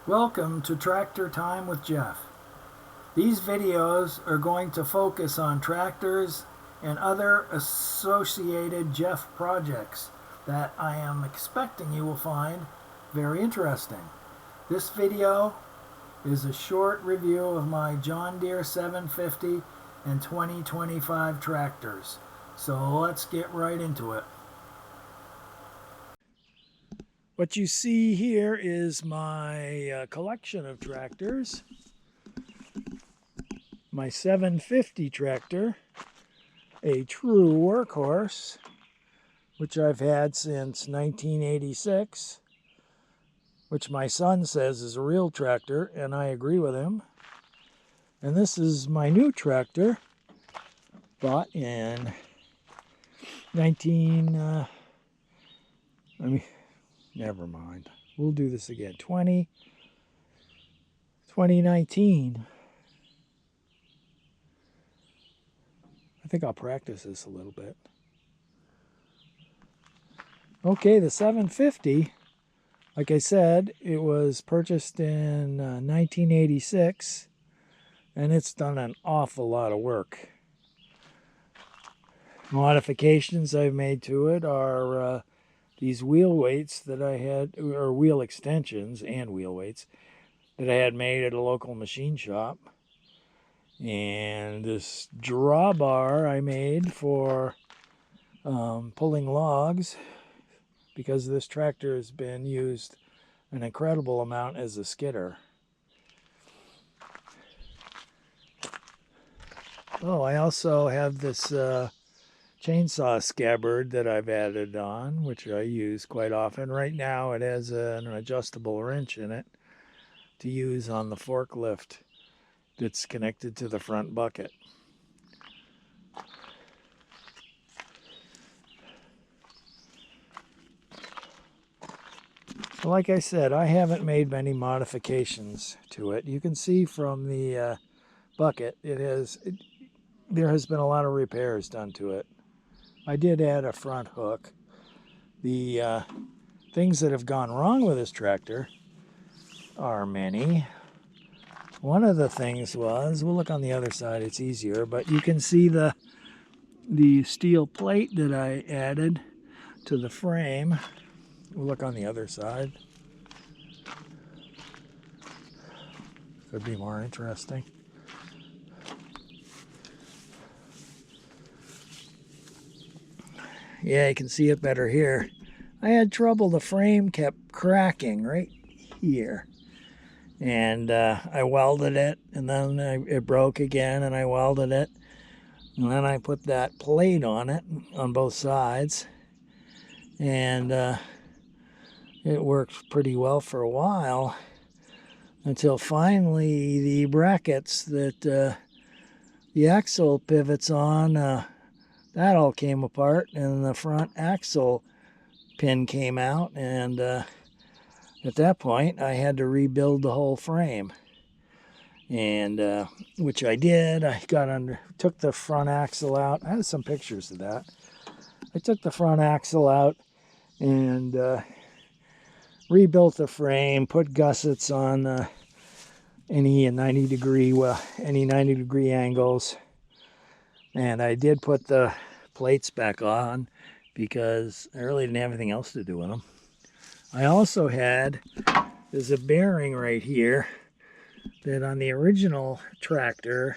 Welcome to Tractor Time with Jeff. These videos are going to focus on tractors and other associated Jeff projects that I am expecting you will find very interesting. This video is a short review of my John Deere 750 and 2025 tractors. So let's get right into it. What you see here is my collection of tractors. My 750 tractor, a true workhorse, which I've had since 1986, which my son says is a real tractor, and I agree with him. And this is my new tractor, bought in 2019. I think I'll practice this a little bit. Okay, the 750, like I said, it was purchased in 1986, and it's done an awful lot of work. Modifications I've made to it are these wheel weights that I had, or wheel extensions and wheel weights that I had made at a local machine shop. And this drawbar I made for pulling logs, because this tractor has been used an incredible amount as a skidder. Oh, I also have this chainsaw scabbard that I've added on, which I use quite often. Right now it has an adjustable wrench in it to use on the forklift that's connected to the front bucket. So like I said, I haven't made many modifications to it. You can see from the bucket there has been a lot of repairs done to it. I did add a front hook. The things that have gone wrong with this tractor are many. One of the things was, we'll look on the other side, it's easier, but you can see the steel plate that I added to the frame. We'll look on the other side. Could be more interesting. Yeah, you can see it better here. I had trouble, the frame kept cracking right here. And I welded it, and then it broke again, and I welded it. And then I put that plate on it, on both sides. And it worked pretty well for a while, until finally the brackets that the axle pivots on, that all came apart, and the front axle pin came out, and at that point I had to rebuild the whole frame, and which I did. I took the front axle out. I have some pictures of that. I took the front axle out and rebuilt the frame, put gussets on any 90 degree angles, and I did put the plates back on because I really didn't have anything else to do with them. I also had, there's a bearing right here that on the original tractor,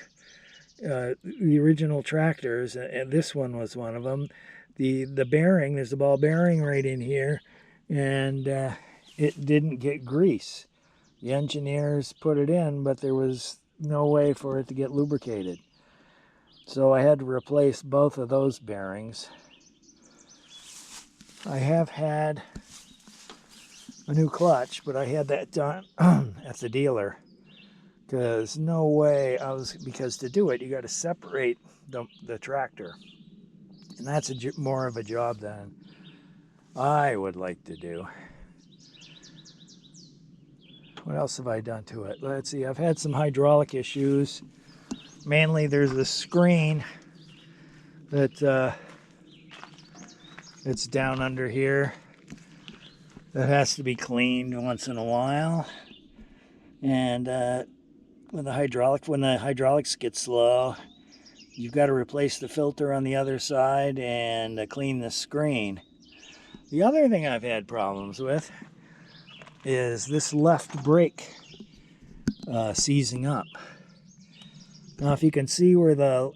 the original tractors, and this one was one of them, the bearing, there's a ball bearing right in here, and it didn't get grease. The engineers put it in, but there was no way for it to get lubricated. So I had to replace both of those bearings. I have had a new clutch, but I had that done at the dealer. Because no way, because to do it, you got to separate the tractor. And that's more of a job than I would like to do. What else have I done to it? Let's see, I've had some hydraulic issues. Mainly there's this screen that it's down under here that has to be cleaned once in a while. And when the hydraulics get slow, you've got to replace the filter on the other side and clean the screen. The other thing I've had problems with is this left brake seizing up. Now, if you can see where the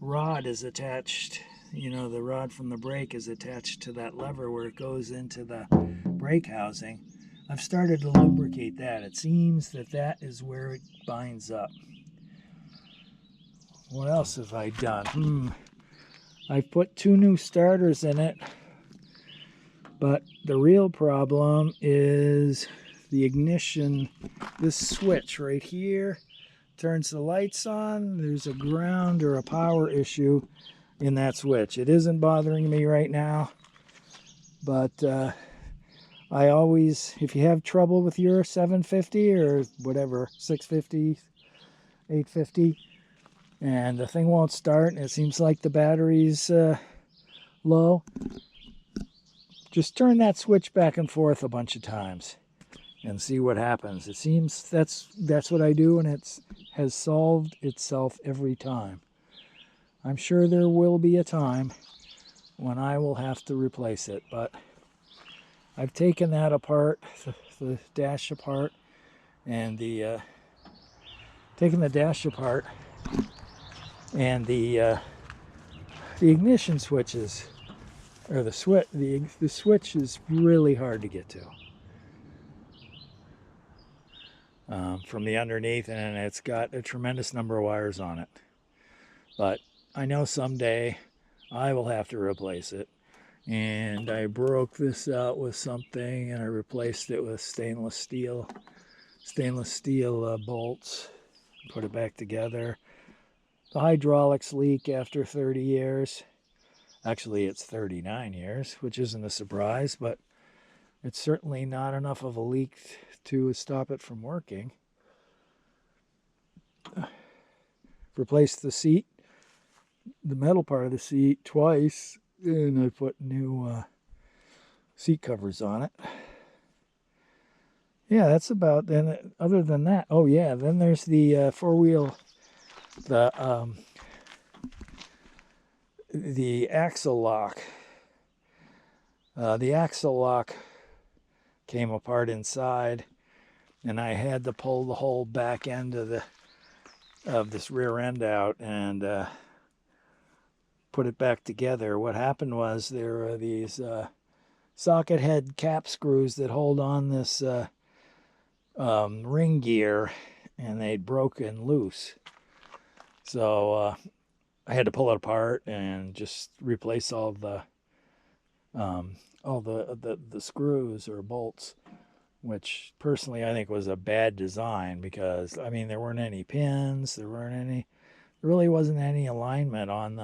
rod is attached, you know, the rod from the brake is attached to that lever where it goes into the brake housing. I've started to lubricate that. It seems that that is where it binds up. What else have I done? I've put 2 new starters in it, but the real problem is the ignition. This switch right here turns the lights on. There's a ground or a power issue in that switch. It isn't bothering me right now, but I always, if you have trouble with your 750 or whatever, 650, 850, and the thing won't start and it seems like the battery's low, just turn that switch back and forth a bunch of times and see what happens. It seems that's what I do, and it has solved itself every time. I'm sure there will be a time when I will have to replace it, but I've taken that apart, the dash apart, and taken the dash apart, and the ignition switches, or the switch is really hard to get to from the underneath, and it's got a tremendous number of wires on it. But I know someday I will have to replace it. And I broke this out with something, and I replaced it with stainless steel bolts, put it back together. The hydraulics leak after 30 years. Actually, it's 39 years, which isn't a surprise, but it's certainly not enough of a leak to stop it from working. Replaced the seat, the metal part of the seat, twice, and I put new seat covers on it. Yeah, that's about, then other than that, oh yeah, then there's the four-wheel, the axle lock. The axle lock came apart inside, and I had to pull the whole back end of this rear end out and put it back together. What happened was there are these socket head cap screws that hold on this ring gear, and they'd broken loose. So I had to pull it apart and just replace all the screws or bolts, which personally I think was a bad design, because I mean there weren't any pins, there really wasn't any alignment on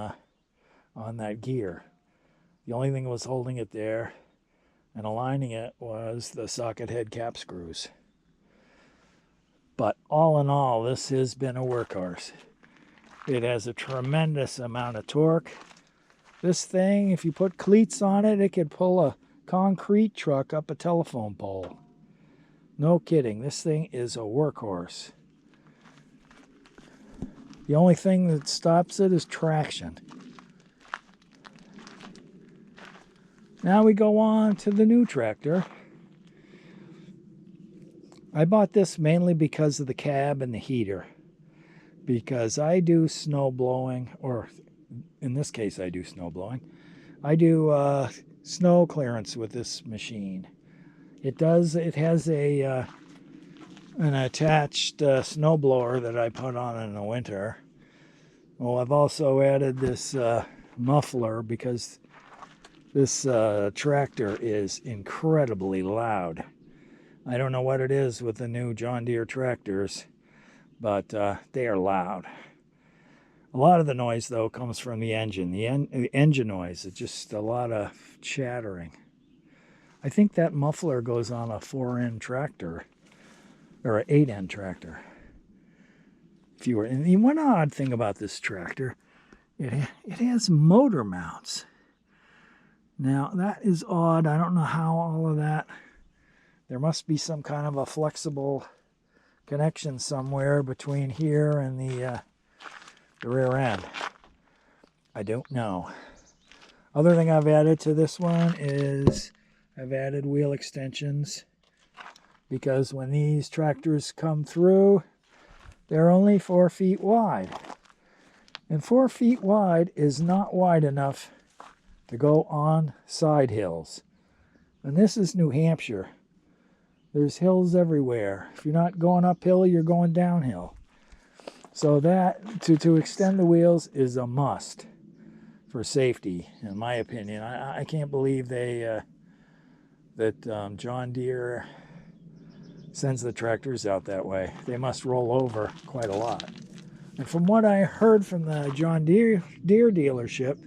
that gear. The only thing that was holding it there and aligning it was the socket head cap screws. But all in all, this has been a workhorse. It has a tremendous amount of torque. This thing, if you put cleats on it, it could pull a concrete truck up a telephone pole. No kidding, this thing is a workhorse. The only thing that stops it is traction. Now we go on to the new tractor. I bought this mainly because of the cab and the heater. Because I do snow blowing, or in this case I do snow blowing. I do snow clearance with this machine. It has an attached snow blower that I put on in the winter. Well, I've also added this muffler because this tractor is incredibly loud. I don't know what it is with the new John Deere tractors, but they are loud. A lot of the noise, though, comes from the engine. The engine noise, it's just a lot of chattering. I think that muffler goes on a 4-end tractor, or an 8-end tractor. And one odd thing about this tractor, it has motor mounts. Now, that is odd. I don't know how all of that there must be some kind of a flexible connection somewhere between here and the rear end. I don't know. Other thing I've added to this one is I've added wheel extensions, because when these tractors come through, they're only 4 feet wide. And 4 feet wide is not wide enough to go on side hills. And this is New Hampshire. There's hills everywhere. If you're not going uphill, you're going downhill. So that, to extend the wheels is a must for safety, in my opinion. I can't believe that John Deere sends the tractors out that way. They must roll over quite a lot. And from what I heard from the John Deere dealership,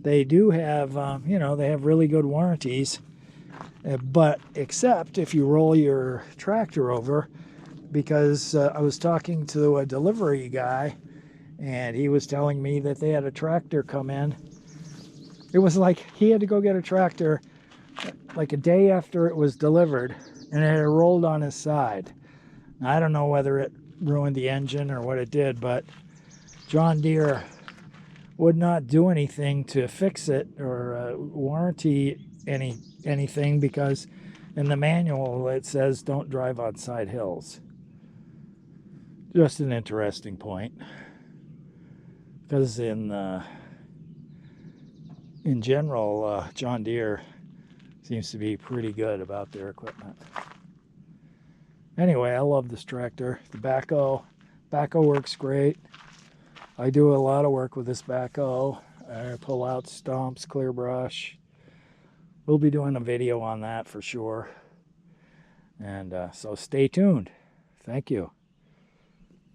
they do have, they have really good warranties. But except if you roll your tractor over, because I was talking to a delivery guy, and he was telling me that they had a tractor come in. It was like he had to go get a tractor like a day after it was delivered, and it had rolled on his side. Now, I don't know whether it ruined the engine or what it did, but John Deere would not do anything to fix it or warranty anything, because in the manual it says don't drive on side hills. Just an interesting point, because in general, John Deere seems to be pretty good about their equipment. Anyway, I love this tractor. The backhoe works great. I do a lot of work with this backhoe. I pull out stumps, clear brush. We'll be doing a video on that for sure. And so stay tuned. Thank you.